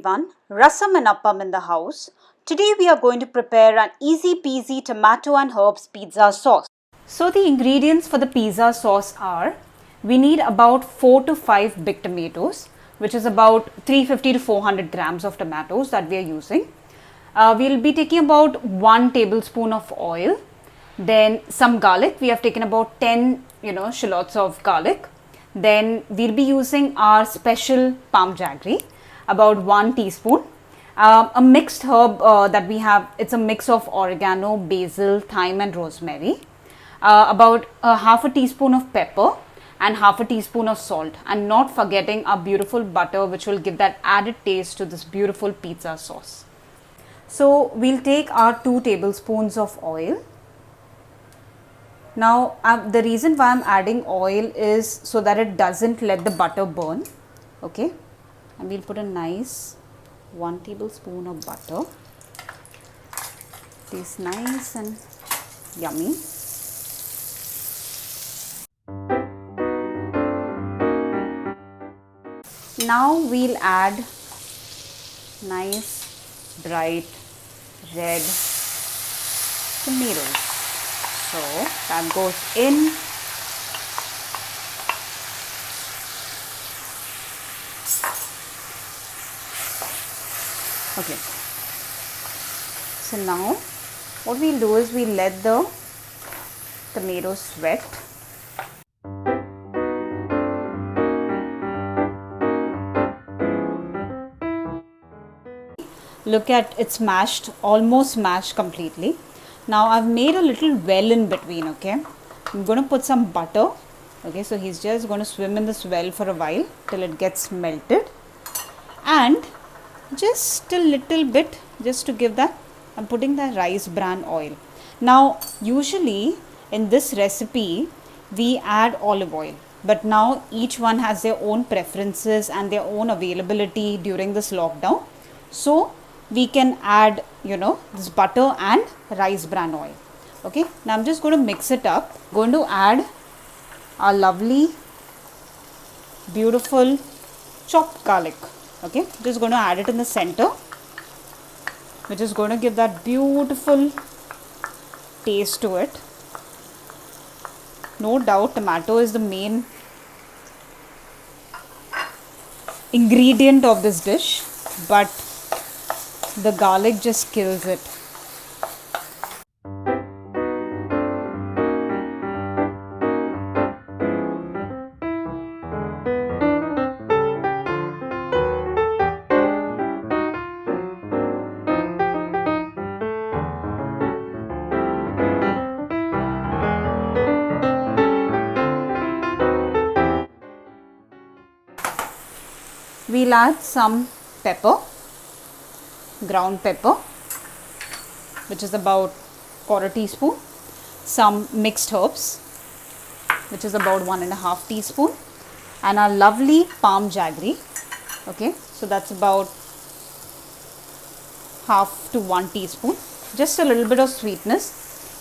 everyone, rasamandappam in the house. Today we are going to prepare an easy peasy tomato and herbs pizza sauce. So the ingredients for the pizza sauce are, we need about 4 to 5 big tomatoes, which is about 350 to 400 grams of tomatoes that we are using. We'll be taking about 1 tablespoon of oil, then some garlic. We have taken about 10 shallots of garlic. Then we'll be using our special palm jaggery, about 1 teaspoon. A mixed herb that we have, it's a mix of oregano, basil, thyme and rosemary. About half a teaspoon of pepper and half a teaspoon of salt, and not forgetting our beautiful butter, which will give that added taste to this beautiful pizza sauce. So we'll take our 2 tablespoons of oil. Now the reason why I'm adding oil is so that it doesn't let the butter burn. Okay, and we'll put a nice 1 tablespoon of butter. Tastes nice and yummy. Now we'll add nice bright red tomatoes. So that goes in. Okay. So now what we'll do is we'll let the tomatoes sweat. Look at, it's mashed, almost mashed completely. Now I've made a little well in between. Okay, I'm going to put some butter. Okay, so he's just going to swim in this well for a while till it gets melted, and just a little bit, just to give that, I'm putting the rice bran oil. Now usually in this recipe we add olive oil, but now each one has their own preferences and their own availability during this lockdown, so we can add this butter and rice bran oil. Okay, now I'm just going to mix it up. Going to add our lovely beautiful chopped garlic. Okay, just going to add it in the center, which is going to give that beautiful taste to it. No doubt tomato is the main ingredient of this dish, but the garlic just kills it. We'll add some pepper, ground pepper, which is about 1/4 teaspoon, some mixed herbs, which is about 1.5 teaspoon, and our lovely palm jaggery. Okay, so that's about half to 1 teaspoon, just a little bit of sweetness.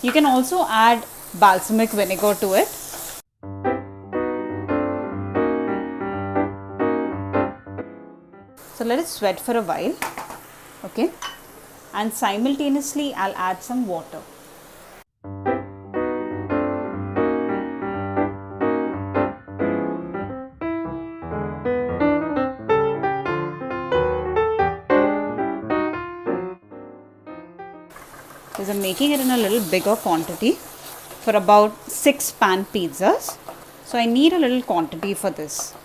You can also add balsamic vinegar to it. So let it sweat for a while. Okay, and simultaneously I'll add some water. Because I'm making it in a little bigger quantity for about 6 pan pizzas, so I need a little quantity for this.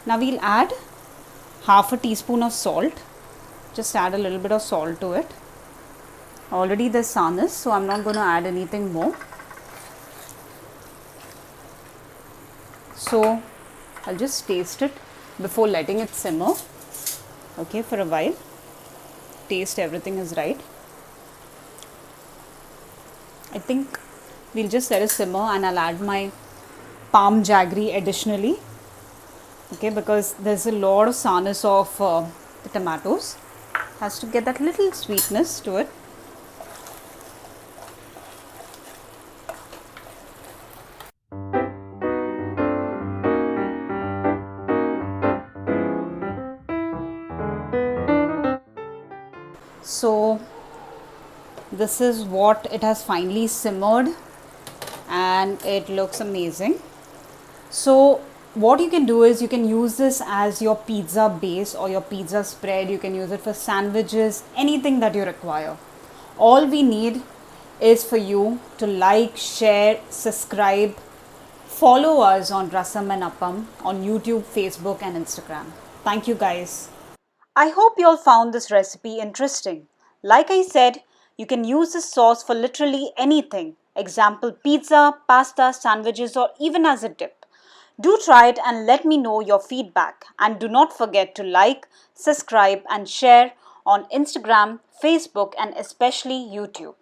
Now we'll add half a teaspoon of salt. Just add a little bit of salt to it. Already there's sourness, so I'm not going to add anything more. So I'll just taste it before letting it simmer. Okay, for a while. Taste everything is right. I think we'll just let it simmer, and I'll add my palm jaggery additionally. Okay, because there's a lot of sourness of the tomatoes, has to get that little sweetness to it. So this is what it has finally simmered, and it looks amazing. So what you can do is you can use this as your pizza base or your pizza spread. You can use it for sandwiches, anything that you require. All we need is for you to like, share, subscribe, follow us on Rasamandappam on YouTube, Facebook and Instagram. Thank you guys. I hope you all found this recipe interesting. Like I said, you can use this sauce for literally anything. Example, pizza, pasta, sandwiches or even as a dip. Do try it and let me know your feedback. And do not forget to like, subscribe and share on Instagram, Facebook and especially YouTube.